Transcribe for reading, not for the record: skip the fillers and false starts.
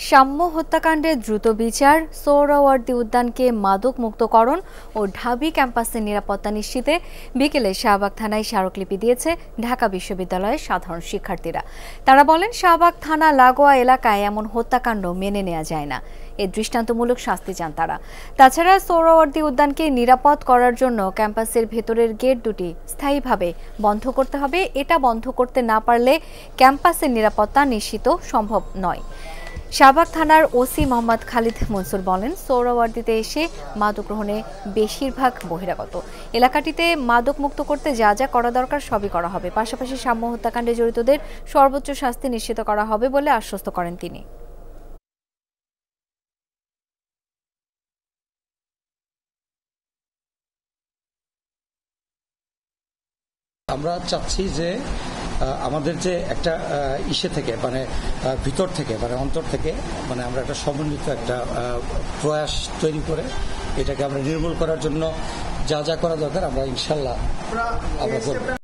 সাম্য হত্যাকাণ্ডের দ্রুত বিচার, সোহরাওয়ার্দী উদ্যানকে মাদক মুক্তকরণ ও ঢাবি ক্যাম্পাসের নিরাপত্তা নিশ্চিতে বিকেলে শাহবাগ থানায় স্মারকলিপি দিয়েছে ঢাকা বিশ্ববিদ্যালয়ের সাধারণ শিক্ষার্থীরা। তারা বলেন, শাহবাগ থানা লাগোয়া এলাকায় এমন হত্যাকাণ্ড মেনে নেওয়া যায় না। এর দৃষ্টান্তমূলক শাস্তি চান তারা। তাছাড়া সোহরাওয়ার্দী উদ্যানকে নিরাপদ করার জন্য ক্যাম্পাসের ভেতরের গেট দুটি স্থায়ীভাবে বন্ধ করতে হবে। এটা বন্ধ করতে না পারলে ক্যাম্পাসের নিরাপত্তা নিশ্চিত সম্ভব নয়। শাহবাগ থানার ওসি মোহাম্মদ খালিদ মনসুর বলেন, সোহরাওয়ার্দীতে এসে মাদক গ্রহণে বেশিরভাগ বহিরাগত। এলাকাটিতে মাদক মুক্ত করতে যা যা করা দরকার সবই করা হবে। পাশাপাশি সাম্য হত্যাকাণ্ডে জড়িতদের সর্বোচ্চ শাস্তি নিশ্চিত করা হবে বলে আশ্বস্ত করেন তিনি। আমরা চাচ্ছি যে আমাদের যে একটা ইসে থেকে মানে ভিতর থেকে মানে অন্তর থেকে মানে আমরা একটা সমন্বিত একটা প্রয়াস তৈরি করে এটাকে আমরা নির্মূল করার জন্য যা যা করা দরকার আমরা ইনশাল্লাহ আমরা করব।